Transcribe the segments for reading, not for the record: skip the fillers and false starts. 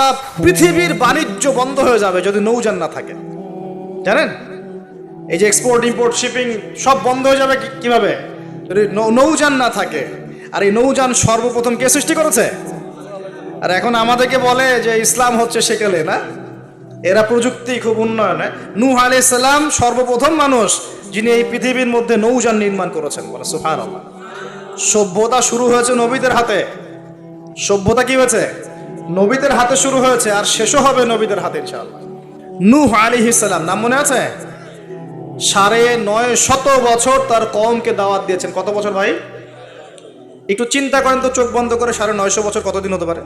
সারা পৃথিবীর বাণিজ্য বন্ধ হয়ে যাবে যদি নৌযান না থাকে। জানেন, এই যে এক্সপোর্ট ইম্পোর্ট শিপিং সব বন্ধ হয়ে যাবে কিভাবে? যদি নৌযান না থাকে। আর এই নৌযান সর্বপ্রথম কে সৃষ্টি করেছে? আর এখন আমাদেরকে বলে যে ইসলাম হচ্ছে সেকেলে, না? এরা প্রযুক্তি খুব উন্নয়নে। নূহ আলাইহিস সালাম সর্বপ্রথম মানুষ যিনি এই পৃথিবীর মধ্যে নৌযান নির্মাণ করেছেন। বলে সুবহানাল্লাহ। সভ্যতা শুরু হয়েছে নবীদের হাতে। সভ্যতা কি হয়েছে? নবীদের হাতে শুরু হয়েছে, আর শেষও হবে নবীদের হাতে ইনশাআল্লাহ। নূহ আলাইহিস সালাম নাম মনে আছে? 950 বছর তার কওমকে দাওয়াত দিয়েছেন। কত বছর ভাই? একটু চিন্তা করেন তো, চোখ বন্ধ করে। 950 বছর কতদিন হতে পারে?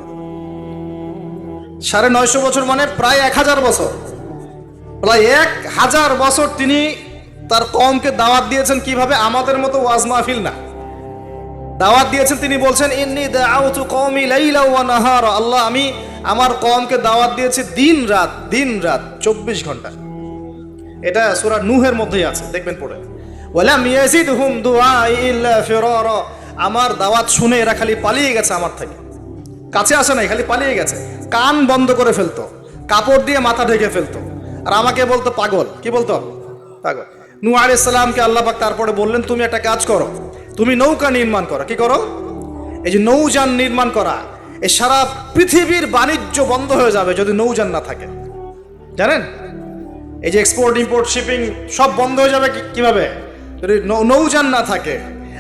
950 বছর মানে প্রায় 1000 বছর। প্রায় 1000 বছর তিনি তার কওমকে দাওয়াত দিয়েছেন। কিভাবে? আমাদের মতো ওয়াজ মাহফিল না, দাওয়াত দিয়েছেন। তিনি বলছেন ইন্নী দাআউতু কওমি লাইলা ওয়া নাহারা, আল্লাহ আমি আমার কওমকে দাওয়াত দিয়েছি দিন রাত 24 ঘন্টা। এটা সূরা নূহের মধ্যেই আছে, দেখবেন পড়ে। ওয়ালাম ইয়াজিদহুম দুআই ইল্লা ফিরারা, আমার দাওয়াত শুনে এরা খালি পালিয়ে গেছে আমার থেকে, কাছে আসে নাই, খালি পালিয়ে গেছে। কান বন্ধ করে ফেলতো, কাপড় দিয়ে মাথা ঢেকে ফেলতো, আর আমাকে বলতো পাগল। কি বলতো? পাগল। নূহ আলাইহিস সালামকে আল্লাহ পাক তারপরে বললেন তুমি একটা কাজ করো, তুমি নৌকা নির্মাণ করো। কি করো? এই যে নৌযান নির্মাণ করা, এই সারা পৃথিবীর বাণিজ্য বন্ধ হয়ে যাবে যদি নৌযান না থাকে। জানেন, এই যে এক্সপোর্ট ইম্পোর্ট শিপিং সব বন্ধ হয়ে যাবে কিভাবে? যদি নৌযান না থাকে।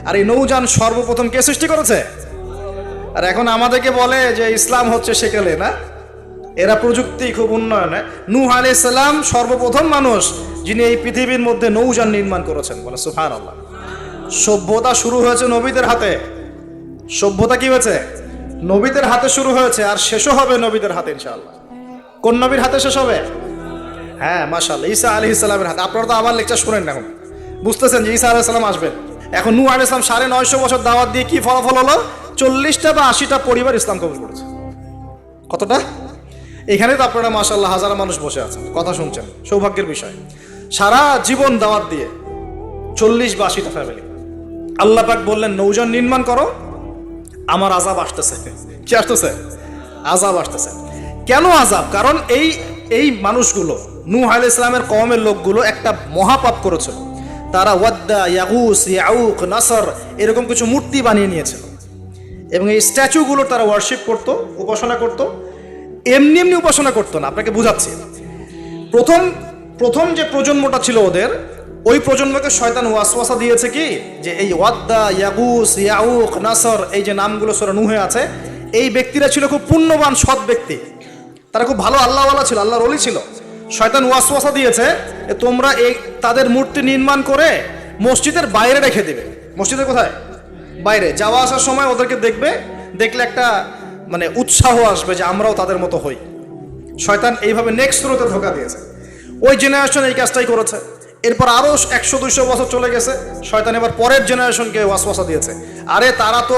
আর এই নৌযান সর্বপ্রথম কে সৃষ্টি করেছে? আর এখন আমাদেরকে বলে যে ইসলাম হচ্ছে সেকেলে, না? এরা প্রযুক্তি খুব উন্নয়নে। নূহ আলাইহিস সালাম সর্বপ্রথম মানুষ যিনি এই পৃথিবীর মধ্যে নৌযান নির্মাণ করেছেন। বলে সুবহানাল্লাহ। সভ্যতা শুরু হয়েছে নবীদের হাতে। সভ্যতা কি হয়েছে? নবীদের হাতে শুরু হয়েছে, আর শেষও হবে নবীদের হাতে ইনশাআল্লাহ। কোন নবীর হাতে শেষ হবে? হ্যাঁ, মাশাআল্লাহ, ঈসা আলাইহিস সালামের হাতে। আপনারা তো আমার লেকচার শুনেন না, এখন বুঝতেছেন যে ঈসা আলাইহিস সালাম আসবেন। এখন নূহ আলাইহিস সালাম 950 বছর দাওয়াত দিয়ে কি ফলাফল হলো? 40টা বা 80টা পরিবার ইসলাম কবুল করেছে। কতটা? এখানে তো আপনারা মাশাআল্লাহ হাজার মানুষ বসে আছেন, কথা শুনছেন, সৌভাগ্যের বিষয়। সারা জীবন দাওয়াত দিয়ে 40 বা 80টা ফ্যামিলি। আল্লাহ পাক বললেন নৌযান নির্মাণ করো, আমার আযাব আসতেছে। কি আসতেছে? আযাব আসতেছে। কেন আযাব? কারণ এই মানুষগুলো, নূহ আলাইহিস সালামের কওমের লোকগুলো একটা মহাপাপ করেছিল। তারা ওয়াদ্দা, ইয়াগুস, ইয়াউক, নাসর এরকম কিছু মূর্তি বানিয়ে নিয়েছিল, এবং এই স্ট্যাচুগুলো তারা ওয়ার্শিপ করত, উপাসনা করত। এমনি এমনি উপাসনা করতো না, আপনাকে বুঝাচ্ছি। প্রথম যে প্রজন্মটা ছিল ওদের, ওই প্রজন্মকে শয়তান ওয়াসওয়াসা দিয়েছে কি, যে এই ওয়াদ্দা, ইয়াগুস, ইয়াউক, নাসর এই যে নামগুলো সূরা নূহে আছে, এই ব্যক্তিরা ছিল খুব পুণ্যবান সৎ ব্যক্তি, তারা খুব ভালো আল্লাহওয়ালা ছিল, আল্লাহর ওলি ছিল। শয়তান ওয়াসওয়াসা দিয়েছে তোমরা এই তাদের মূর্তি নির্মাণ করে মসজিদের বাইরে রেখে দিবে। মসজিদের কোথায়? বাইরে। যাওয়া আসার সময় ওদেরকে দেখলে একটা মানে উৎসাহ আসবে যে আমরাও তাদের মতো হই। শয়তান এইভাবে নেক্সট স্রোতে ধোঁকা দিয়েছে। ওই জেনারেশন এই কাজটাই করেছে। এরপর আরও 100-200 বছর চলে গেছে, শয়তান এবার পরের জেনারেশনকে ওয়াসওয়াসা দিয়েছে, আরে তারা তো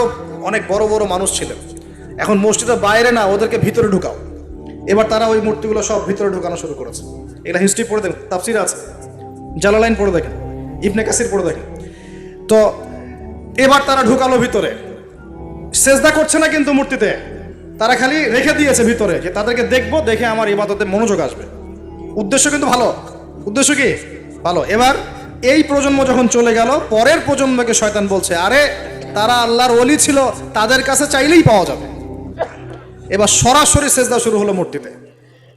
অনেক বড় বড় মানুষ ছিলেন, এখন মসজিদের বাইরে না, ওদেরকে ভিতরে ঢুকাও। এবার তারা ওই মূর্তিগুলো সব ভিতরে ঢুকানো শুরু করেছে। এটা হিস্ট্রি পড়ে দেখেন, তাফসির আছে, জালালাইন পড়ে দেখেন, ইবনে কাসির পড়ে দেখেন। তো এবার তারা ঢুকালো ভিতরে, সেজদা করছে না কিন্তু মূর্তিতে, তারা খালি রেখে দিয়েছে ভিতরে, যে তাদেরকে দেখবো, দেখে আমার ইবাদতে মনোযোগ আসবে। উদ্দেশ্য কিন্তু ভালো, উদ্দেশ্য কি ভালো। এবার এই প্রজন্ম যখন চলে গেল, পরের প্রজন্মকে শয়তান বলছে আরে তারা আল্লাহর ওলি ছিল, তাদের কাছে চাইলেই পাওয়া যাবে। এবার সরাসরি সেজদা শুরু হলো মূর্তিতে।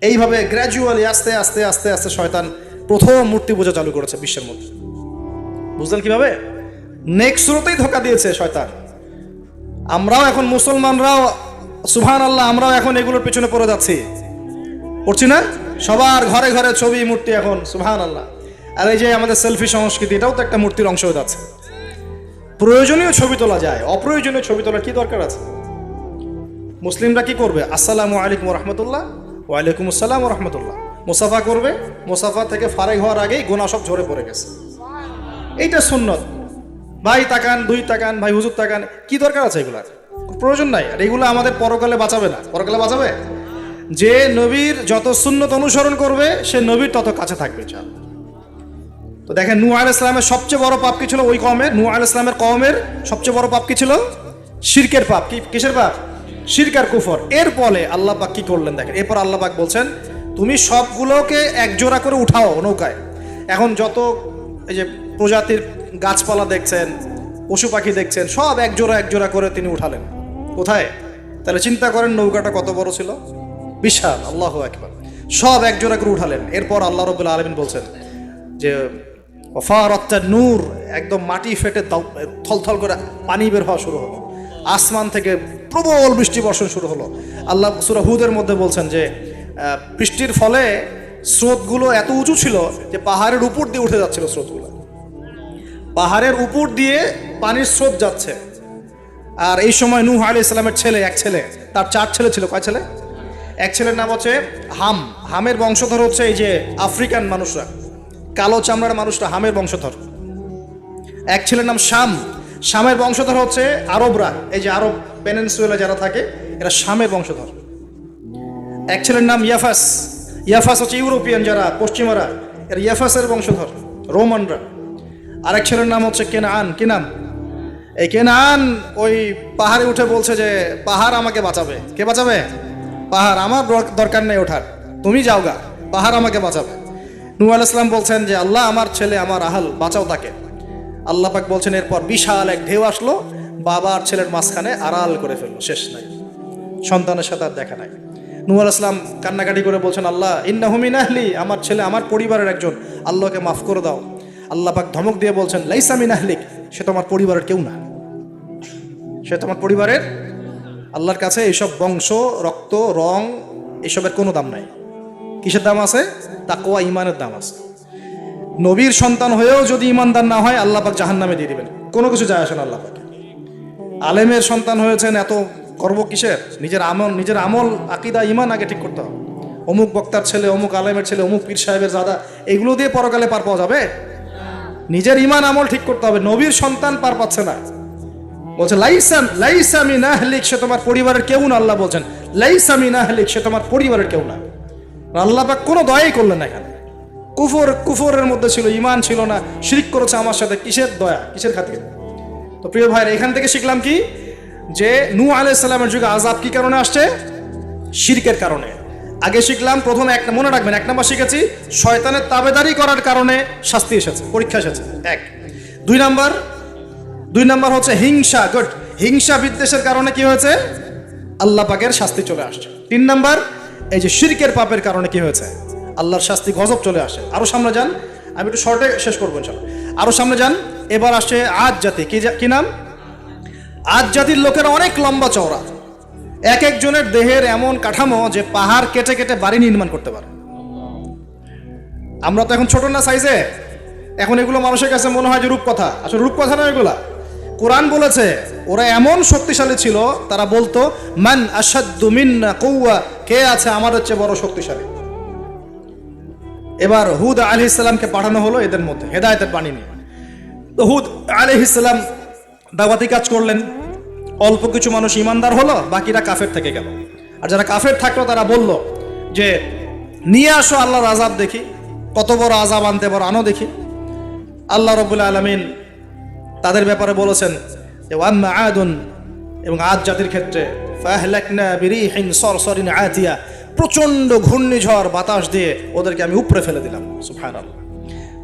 এইভাবে গ্র্যাজুয়ালি আস্তে আস্তে আস্তে আস্তে শয়তান প্রথম মূর্তি পূজা চালু করেছে বিশ্বের মধ্যে। বুঝলেন কিভাবে? নেক্সট শুরুতেই ধোঁকা দিয়েছে শয়তান। আমরাও এখন মুসলমানরাও সুবহানাল্লাহ, আমরাও এখন এগুলোর পিছনে পড়ে যাচ্ছি, পড়ছি না? সবার ঘরে ঘরে ছবি, মূর্তি এখন, সুবহানাল্লাহ। আর এই যে আমাদের সেলফি সংস্কৃতি, এটাও তো একটা মূর্তির অংশ হয়ে যাচ্ছে। প্রয়োজনীয় ছবি তোলা যায়, অপ্রয়োজনীয় ছবি তোলার কি দরকার আছে? মুসলিমরা কি করবে? আসসালামু আলাইকুম রহমতুল্লাহ, ওয়ালাইকুম আসসালাম রহমতুল্লাহ, মুসাফা করবে, মুসাফা থেকে ফারেক হওয়ার আগেই গুনাহ সব ঝরে পড়ে গেছে। এইটা সুন্নত। ভাই তাকান, দুই তাকান, ভাই হুজুর তাকান, কি দরকার আছে এগুলার? প্রয়োজন নাই। আর এগুলো আমাদের পরকালে বাঁচাবে না। পরকালে বাঁচাবে? যে নবীর যত সুন্নত অনুসরণ করবে, সে নবীর তত কাছে থাকবে। তো দেখেন, নূহ আলাইহিস সালামের সবচেয়ে বড় পাপ কি ছিল? ওই কওমের, নূহ আলাইহিস সালামের কওমের সবচেয়ে বড় পাপ কি ছিল? শিরকের পাপ। কিসের পাপ? শিরক আর কুফর। এর ফলে আল্লাহ পাক কি করলেন দেখেন, এরপর আল্লাহ পাক বলছেন তুমি সবগুলোকে একজোড়া করে উঠাও নৌকায়। এখন যত এই যে প্রজাতির গাছপালা দেখছেন, পশু পাখি দেখছেন, সব একজোড়া করে তিনি উঠালেন। কোথায়? তাহলে চিন্তা করেন নৌকাটা কত বড় ছিল, বিশাল। আল্লাহু আকবার। সব একজোড়া করে উঠালেন। এরপর আল্লাহ রাব্বুল আলামিন বলছেন যে ওয়াফারাত নূর, একদম মাটি ফেটে থলথল করে পানি বের হওয়া শুরু হলো, আসমান থেকে প্রবল বৃষ্টি বর্ষণ শুরু হলো। আল্লাহ সূরা হুদের মধ্যে বলছেন যে বৃষ্টির ফলে স্রোতগুলো এত উঁচু ছিল যে পাহাড়ের উপর দিয়ে উঠে যাচ্ছিল স্রোতগুলো, পাহাড়ের উপর দিয়ে পানির স্রোত যাচ্ছে। আর এই সময় নূহ আলাইহিস সালামের এক ছেলে, তার 4 ছেলে ছিল। কয় ছেলে? এক ছেলের নাম হচ্ছে হাম। হামের বংশধর হচ্ছে এই যে আফ্রিকান মানুষরা, কালো চামড়ার মানুষরা হামের বংশধর। এক ছেলের নাম শাম। শামের বংশধর হচ্ছে আরবরা, এই যে আরব পেনিনসুলা যারা থাকে এরা শামের বংশধর। এক ছেলের নাম ইয়াফাস। ইয়াফাস হচ্ছে ইউরোপিয়ান যারা, পশ্চিমারা, এরা ইয়াফাসের বংশধর, রোমানরা। আরেক ছেলের নাম হচ্ছে কেনান। কি নাম? এই কেনান ওই পাহাড়ে উঠে বলছে যে পাহাড় আমাকে বাঁচাবে। কে বাঁচাবে? পাহাড়। আমার দরকার নেই ওঠার, তুমি যাও গা, পাহাড় আমাকে বাঁচাবে। নূহ আলাইহিস সালাম বলছেন যে আল্লাহ আমার ছেলে, আমার আহাল, বাঁচাও তাকে। আল্লাহ পাক বলছেন এরপর বিশাল এক ঢেউ আসলো, বাবা আর ছেলের মাঝখানে আড়াল করে ফেললো, শেষ নাই, সন্তানের সাথে আর দেখা নাই। নূহ আলাইহিস সালাম কান্নাকাটি করে বলছেন আল্লাহ ইন্নাহু মিন আহলি, আমার ছেলে আমার পরিবারের একজন, আল্লাহকে মাফ করে দাও। আল্লাহ পাক ধমক দিয়ে বলছেন লাইসা মিন আহলিক, সে তোমার পরিবারের কেউ না, সে তোমার পরিবারের। আল্লাহর কাছে এইসব বংশ, রক্ত, রং, এসবের কোনো দাম নাই। কিসের দাম আছে? তাকওয়া, ঈমানের দাম আছে। নবীর সন্তান হয়েও যদি ঈমানদার না হয় আল্লাহ পাক জাহান্নামে দিয়ে দিবেন, কোনো কিছু যায় আসে না আল্লাহ পাক। আলেমের সন্তান হয়েছেন, এত গর্ব কিসের? নিজের আমল, আকীদা, ঈমান আগে ঠিক করতে হবে। অমুক বক্তার ছেলে, অমুক আলেমের ছেলে, অমুক পীর সাহেবের জাদা, এগুলো দিয়ে পরকালে পার পাওয়া যাবে? নিজের ঈমান আমল ঠিক করতে হবে। নবীর সন্তান পার পাচ্ছে না, বলছে লাইসা মিন আহলিক, সে তোমার পরিবারের কেউ না। আল্লাহ বলছেন লাইসা মিন আহলিক, সে তোমার পরিবারের কেউ না। আল্লাহ পাক কোনো দয়াই করলেন না এখানে। কুফরের মধ্যে ছিল, ঈমান ছিল না, শিরক করেছে আমার সাথে, কিসের দয়া, কিসের খাতির? তো প্রিয় ভাইরা, এখান থেকে শিখলাম কি, যে নূহ আলাইহিস সালামের যুগে আযাব কি কারণে আসছে? শিরকের কারণে। আগে শিখলাম, প্রথমে মনে রাখবেন, 1 নম্বর শিখেছি শয়তানের তাবেদারি করার কারণে শাস্তি এসেছে, পরীক্ষা এসেছে। 1। 2 নম্বর হচ্ছে হিংসা, হিংসা বিদ্বেষের কারণে কি হয়েছে? আল্লাহ পাকের শাস্তি চলে আসছে। 3 নম্বর, এই যে শিরকের পাপের কারণে কি হয়েছে? আল্লাহর শাস্তি, গজব চলে আসে। আরো সামনে যান, আমি একটু শর্টে শেষ করবো ইনশাআল্লাহ। আরো সামনে যান, এবার আসছে আদ জাতি। কি নাম? আদ জাতির লোকেরা অনেক লম্বা চওড়া, এক একজনের দেহের এমন কাঠামো যে পাহাড় কেটে কেটে বাড়ি নির্মাণ করতে পারে। আমরা তো এখন ছোট না সাইজে, এখন এগুলো মানুষের কাছে মনে হয় যে রূপকথা, আসলে রূপকথা না এগুলা। কোরআন বলেছে ওরা এমন শক্তিশালী ছিল, তারা বলতো মান আশাদ্দু মিন্না কুওয়া, কে আছে আমাদের চেয়ে বড় শক্তিশালী। এবার হুদ আলাইহিস সালামকে পাঠানো হলো এদের মধ্যে হেদায়েতের বাণী নিয়ে। তো হুদ আলাইহিস সালাম দাওয়াতি কাজ করলেন, অল্প কিছু মানুষ ঈমানদার হলো, বাকিরা কাফের থেকে গেল। আর যারা কাফের থাকলো তারা বলল যে নিয়ে আসো আল্লাহর আযাব দেখি, কত বড় আযাব আনতে পারো, আনো দেখি। আল্লাহ রাব্বুল আলামিন তাদের ব্যাপারে বলেছেন যে ওয়াম্মা আদুন, এবং আদ জাতির ক্ষেত্রে ফাহলাকনা বিরিহিন সরসরিন আতিয়া, প্রচণ্ড ঘূর্ণিঝড় বাতাস দিয়ে ওদেরকে আমি উপরে ফেলে দিলাম। সুবহানাল্লাহ।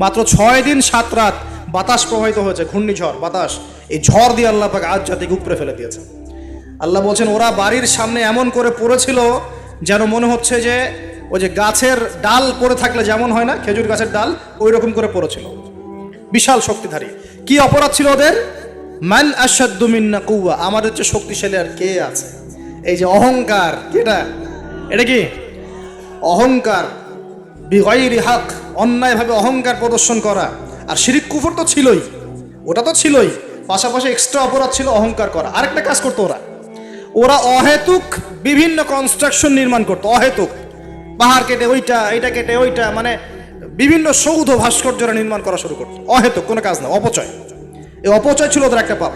মাত্র 6 দিন 7 রাত বাতাস প্রবাহিত হয়েছে, ঘূর্ণিঝড় বাতাস, এই ঝড় দিয়ে আল্লাহ পাক আদ জাতিকে উপরে ফেলে দিয়েছে। আল্লাহ বলছেন ওরা বাড়ির সামনে এমন করে পড়েছিল যেন মনে হচ্ছে যে ওই যে গাছের ডাল পড়ে থাকলে যেমন হয় না, খেজুর গাছের ডাল, ওই রকম করে পড়েছিল। বিশাল শক্তিধারী। কি অপরাধ ছিল ওদের? মান আশাদ্দু মিন্না কুওয়া, আমাদের চেয়ে শক্তিশালী আর কে আছে? এই যে অহংকার, এটা কি অহংকার, বিগাইরি হক, অন্যায়ভাবে অহংকার প্রদর্শন করা। আর শিরক কুফর তো ছিলই, ওটা তো ছিলই, পাশাপাশি এক্সট্রা অপরাধ ছিল অহংকার করা। আরেকটা কাজ করতো ওরা অহেতুক বিভিন্ন কনস্ট্রাকশন নির্মাণ করতো, অহেতুক পাহাড় কেটে ওইটা, এইটা কেটে ওইটা, মানে বিভিন্ন সৌধ ভাস্কর্যরা নির্মাণ করা শুরু করতো, অহেতুক কোনো কাজ না, অপচয়। এই অপচয় ছিল ওদের একটা পাপ।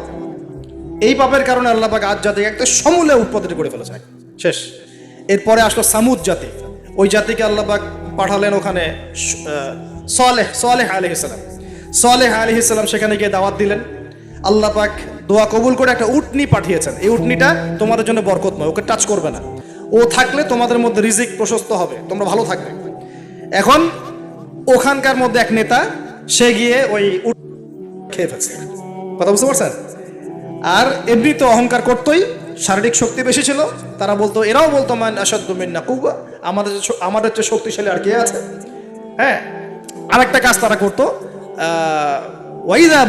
এই পাপের কারণে আল্লাহ পাক আদ জাতিকে একটা সমূলে উৎপত্তি করে ফেলেছে, শেষ। এরপরে আসলো সামুদ জাতি। ওই জাতিকে আল্লাহ পাক পাঠালেন ওখানে সালেহ আলাইহিস সালাম। সালেহ আলাইহিস সালাম সেখানে গিয়ে দাওয়াত দিলেন। আল্লাহ পাক দোয়া কবুল করে একটা উটনি পাঠিয়েছেন। এই উটনিটা তোমাদের জন্য বরকতময়, ওকে টাচ করবে না। ও থাকলে তোমাদের মধ্যে রিজিক প্রশস্ত হবে, তোমরা ভালো থাকবে। এখন ওখানকার মধ্যে এক নেতা, সে গিয়ে ওই উট খেয়ে ফেলছে। কথা বুঝতে পারছেন? আর এমনি তো অহংকার করতোই, শারীরিক শক্তি বেশি ছিল। তারা বলতো, এরাও বলতো মান আসাদ্দু মিন্না কুওয়া, আমাদের চেয়ে শক্তিশালী আর কে আছে। হ্যাঁ, আরেকটা কাজ তারা করতো, ওয়াইদা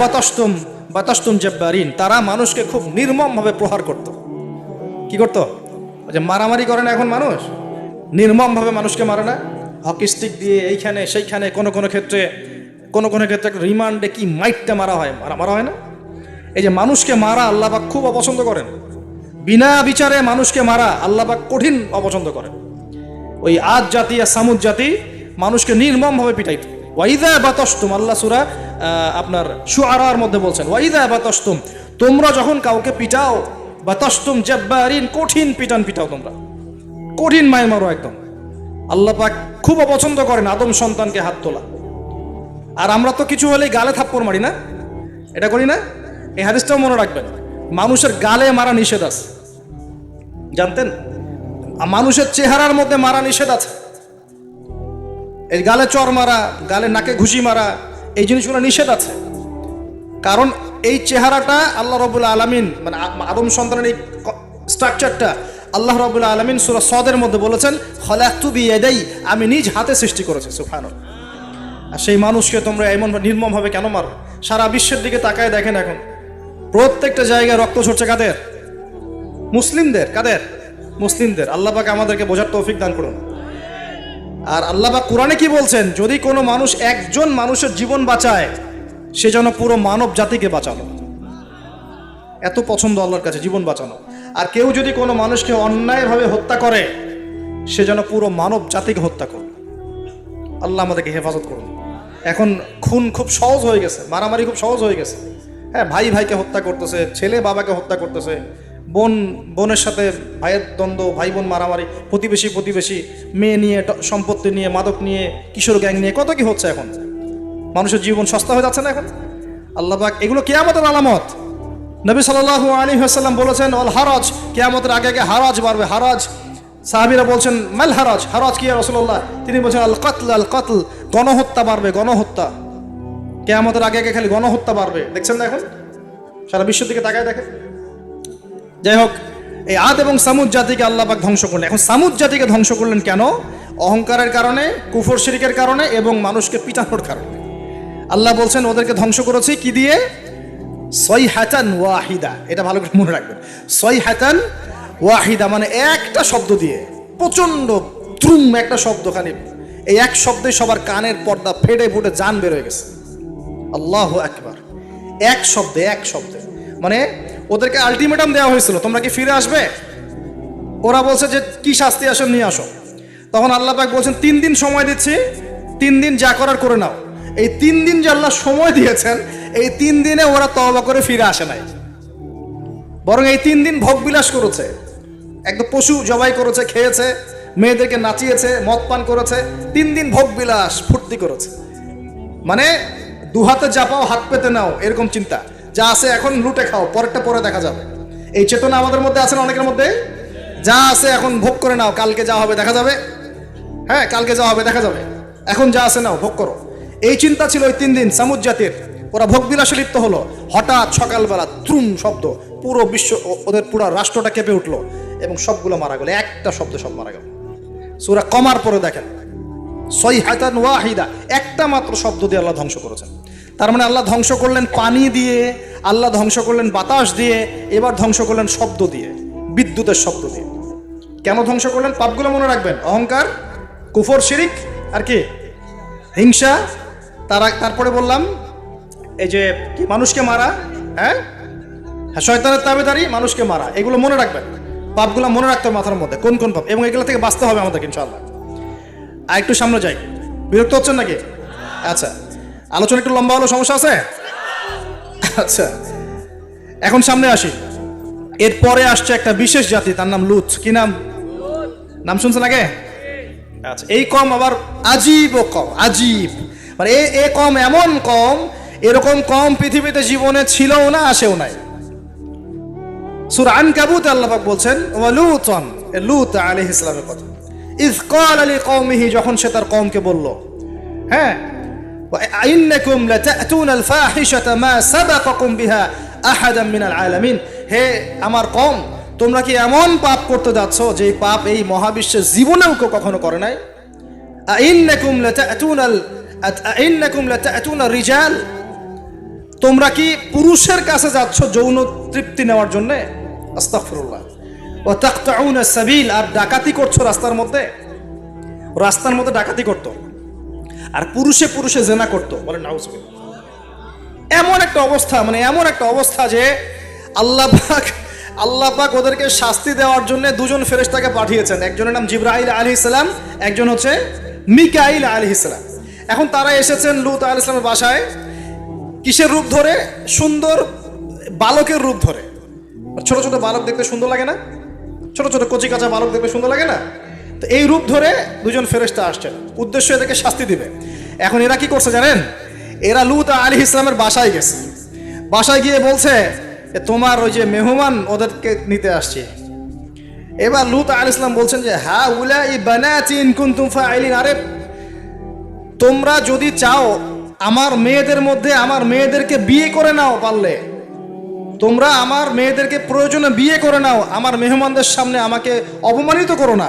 বাতাসতুম জাব্বারিন, তারা মানুষকে খুব নির্মমভাবে প্রহার করত। কি করতো? যে মারামারি করে না এখন মানুষ, নির্মমভাবে মানুষকে মারে না, হকি স্টিক দিয়ে এইখানে সেইখানে, কোনো কোনো ক্ষেত্রে একটা রিমান্ডে কি মাইটটা মারা হয় না। এই যে মানুষকে মারা আল্লাহ পাক খুব অপছন্দ করেন। বিনা বিচারে মানুষকে মারা আল্লাহ পাক কঠিন অপছন্দ করেন। ওই আদ জাতি আর সামুদ জাতি মানুষকে নির্মমভাবে পিটাইত। ওয়াইদা বাতাসতুম, আল্লাহ সূরা আপনার শুআরার মধ্যে বলছেন, ওয়াইদা বাতাসতুম, তোমরা যখন কাউকে পিটাও, বাতাসতুম জাব্বারিন, কঠিন পিটাও, তোমরা কঠিন মায়ের মারো একদম। আল্লাহ পাক খুব অপছন্দ করেন আদম সন্তানকে হাত তোলা। আর আমরা তো কিছু হলেই গালে থাপ্পড় মারি না, এটা করি না? এই হাদিসটাও মনে রাখবেন, মানুষের গালে মারা নিষেধ আছে, জানতেন? মানুষের চেহারার মধ্যে মারা নিষেধ আছে। এই গালে চর মারা, গালে নাকে ঘুষি মারা, এই জিনিসগুলো নিষেধ আছে। কারণ এই চেহারাটা আল্লাহ রাব্বুল আলামিন, মানে আদম সন্তানের এই স্ট্রাকচারটা আল্লাহ রাব্বুল আলামিন সূরা সদের মধ্যে বলেছেন, খলাকতু বিয়াদাই, আমি নিজ হাতে সৃষ্টি করেছি। সুবহানাল্লাহ। আর সেই মানুষকে তোমরা এমন নির্মমভাবে কেন মারো? সারা বিশ্বের দিকে তাকায় দেখেন, এখন প্রত্যেকটা জায়গায় রক্ত ঝরছে কাদের? মুসলিমদের। কাদের? মুসলিমদের। আল্লাহ পাক আমাদেরকে বোঝার তৌফিক দান করুন। আর আল্লাহ পাক কোরআনে কি বলছেন? যদি কোনো মানুষ একজন মানুষের জীবন বাঁচায়, সে যেন পুরো মানব জাতিকে বাঁচালো। এত পছন্দ আল্লাহর কাছে জীবন বাঁচানো। আর কেউ যদি কোনো মানুষকে অন্যায়ভাবে হত্যা করে, সে যেন পুরো মানব জাতিকে হত্যা করে। আল্লাহ আমাদেরকে হেফাজত করুন। এখন খুন খুব সহজ হয়ে গেছে, মারামারি খুব সহজ হয়ে গেছে। হ্যাঁ, ভাই ভাইকে হত্যা করতেছে, ছেলে বাবাকে হত্যা করতেছে, বোনের সাথে ভাইয়ের দ্বন্দ্ব, ভাই বোন মারামারি, প্রতিবেশী, মেয়ে নিয়ে, সম্পত্তি নিয়ে, মাদক নিয়ে, কিশোর গ্যাং নিয়ে, কত কি হচ্ছে এখন। মানুষের জীবন সস্তা হয়ে যাচ্ছে না এখন? আল্লাহ পাক এগুলো কিয়ামতের আলামত। নবী সাল্লাল্লাহু আলাইহি ওয়াসাল্লাম বলেছেন, ওয়াল হারাজ, কিয়ামতের আগে আগে হারাজ বাড়বে। হারাজ, সাহাবীরা বলছেন, মাল হারাজ, হারাজ কি ইয়া রাসূলুল্লাহ? তিনি বলছেন, আল কাতল, গণহত্যা বাড়বে, গণহত্যা। কিয়ামতের আগে আগে খালি গণহত্যা বাড়বে। দেখছেন না এখন? সারা বিশ্বের দিকে তাকায় দেখেন। যাই হোক, এই আদ এবং সামুদ জাতিকে আল্লাহ পাক ধ্বংস করলেন। এখন সামুদ জাতিকে ধ্বংস করলেন কেন? অহংকারের কারণে, কুফর শিরকের কারণে এবং মানুষকে পিটানোর কারণে। আল্লাহ বলছেন ওদেরকে ধ্বংস করেছি কি দিয়ে? সয়হাতান ওয়াহিদা। এটা ভালো করে মনে রাখবেন, সয়হাতান ওয়াহিদা মানে একটা শব্দ দিয়ে, প্রচন্ড দ্রুম একটা শব্দ, খালি এই এক শব্দে সবার কানের পর্দা ফেটে ফুটে জান বের হয়ে গেছে। আল্লাহু আকবার। এক শব্দে মানে ওদেরকে আলটিমেটাম দেওয়া হয়েছিল, তোমরা কি ফিরে আসবে? ওরা বলছে যে কি শাস্তি আসো নিয়ে আসো। তখন আল্লাহ পাক বলছেন 3 দিন সময় দিচ্ছি, 3 দিন যা করার করে নাও। এই 3 দিন যে আল্লাহ সময় দিয়েছেন, এই 3 দিনে ওরা তওবা করে ফিরে আসে নাই, বরং এই 3 দিন ভোগ বিলাস করেছে, একদম পশু জবাই করেছে, খেয়েছে, মেয়েদেরকে নাচিয়েছে, মদ পান করেছে। 3 দিন ভোগ বিলাস ফুর্তি করেছে। মানে দুহাতে যা পাও হাত পেতে নাও, এরকম চিন্তা। যা আছে এখন লুটে খাও, পরেরটা পরে দেখা যাবে। এই চেতনা আমাদের মধ্যে আছে না? অনেকের মধ্যে। যা আছে এখন ভোগ করে নাও, কালকে যা হবে দেখা যাবে। হ্যাঁ, কালকে যা হবে দেখা যাবে, এখন যা আছে নাও, ভোগ করো। এই চিন্তা ছিল ওই 3 দিন সামুদ জাতির। ওরা ভোগ বিলাসে লিপ্ত হলো। হঠাৎ সকালবেলা ত্রুম শব্দ, পুরো বিশ্ব, ওদের পুরো রাষ্ট্রটা কেঁপে উঠলো এবং সবগুলো মারা গেল। একটা শব্দে সব মারা গেল। সূরা কমার পরে দেখেন, সয়হাতান ওয়াহিদা, একটা মাত্র শব্দ দিয়ে আল্লাহ ধ্বংস করেছেন। তার মানে আল্লাহ ধ্বংস করলেন পানি দিয়ে, আল্লাহ ধ্বংস করলেন বাতাস দিয়ে, এবার ধ্বংস করলেন শব্দ দিয়ে, বিদ্যুতের শব্দ দিয়ে। কেন ধ্বংস করলেন? পাপগুলো মনে রাখবেন, অহংকার, কুফর, শিরিক, আর কি হিংসা। তারপরে বললাম এই যে কি, মানুষকে মারা, হ্যাঁ, শয়তানের তাবেদারি, মানুষকে মারা, এগুলো মনে রাখবেন। পাপগুলো মনে রাখতে হবে মাথার মধ্যে, কোন কোন পাপ, এবং এগুলো থেকে বাঁচতে হবে আমাদেরকে ইনশাআল্লাহ। আর একটু সামনে যাই, বিরক্ত হচ্ছেন নাকি? আচ্ছা, আলোচনা একটু লম্বা হলো, সমস্যা আছে? আচ্ছা, এখন সামনে আসি। এরপরে আসছে একটা বিশেষ জাতি, তার নাম লুত। কি নাম? নাম শুনছেন আগে? আচ্ছা, এই কম আবার আজীব ও কম, আজীব মানে এ কম এমন কম, এরকম কম পৃথিবীতে জীবনে ছিলও না, আসেও নাই। সূরা আনকাবুতে আল্লাহ পাক বলছেন ওয়ালুতন, লূত আলাইহিস সালামের কথা, ইয ক্বালা লিকওমিহি, যখন সে তার কওমকে বলল, হ্যাঁ, ইন্নাকুম লাতাতুনাল ফাহিশাতা মা সাবাকাকুম বিহা আহাদাম মিনাল আলামিন, হে আমার কওম, তোমরা কি এমন পাপ করতে যাচ্ছ যে পাপ এই মহাবিশ্বের জীবনেও কেউ কখনো করে নাই। ইন্নাকুম লাতাতুনার রিজাল, তোমরা কি পুরুষের কাছে যাচ্ছ যৌন তৃপ্তি নেওয়ার জন্য। আস্তাগফিরুল্লাহ। ওয়া তাকতাউনা সাবিল, আর ডাকাতি করছো রাস্তার মধ্যে ডাকাতি করতো, আর পুরুষে পুরুষে জেনা করতো। বলেন নাউজুবিল্লাহ। এমন একটা অবস্থা যে আল্লাহ পাক ওদেরকে শাস্তি দেওয়ার জন্য দুজন ফেরেশতাকে পাঠিয়েছেন। একজনের নাম জিবরাইল আলাইহিস সালাম, একজন হচ্ছে মিকাইল আলাইহিস সালাম। এখন তারা এসেছেন লূত আলাইহিস সালামের বাসায় কিসের রূপ ধরে? সুন্দর বালকের রূপ ধরে। ছোট ছোট বালক দেখতে সুন্দর লাগে না? ছোট ছোট কচি কাঁচা বালক দেখতে সুন্দর লাগে না? তো এই রূপ ধরে দুজন ফেরেশতা আসছেন, উদ্দেশ্য এদেরকে শাস্তি দিবে। এখন এরা কি করছে জানেন? এরা লূত আলাইহিস সালামের বাসায় গেছে। বাসায় গিয়ে বলছে তোমার ওই যে মেহমান ওদেরকে নিতে আসছে। এবার লূত আলাইহিস সালাম বলছেন যে হা উলাই বানাতি ইন কুনতুম ফাইলিন, আরে তোমরা যদি চাও আমার মেয়েদের মধ্যে আমার মেয়েদেরকে বিয়ে করে নাও, পারলে তোমরা আমার মেয়েদেরকে প্রয়োজনে বিয়ে করে নাও, আমার মেহমানদের সামনে আমাকে অপমানিত করো না।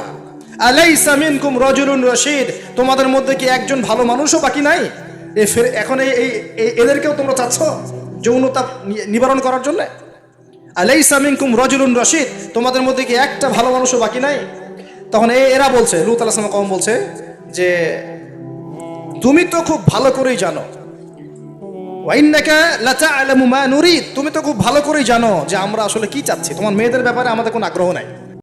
আলাইসা মিনকুম রাজুলুন রশিদ, তোমাদের মধ্যে কি একজন ভালো মানুষও বাকি নাই? এখন এদেরকেও তোমরা চাচ্ছ যৌনতা নিবারণ করার জন্য? আলাইসা মিনকুম রাজুলুন রশিদ, তোমাদের মধ্যে কি একটা ভালো মানুষও বাকি নাই? তখন এরা বলছে, লূত আলাইহিস সালাম কওম বলছে যে তুমি তো খুব ভালো করেই জানো, ওয়াইন্নাকা লাতা'লামু মা নুরিদ, তুমি তো খুব ভালো করেই জানো যে আমরা আসলে কি চাচ্ছি, তোমার মেয়েদের ব্যাপারে আমাদের কোনো আগ্রহ নাই।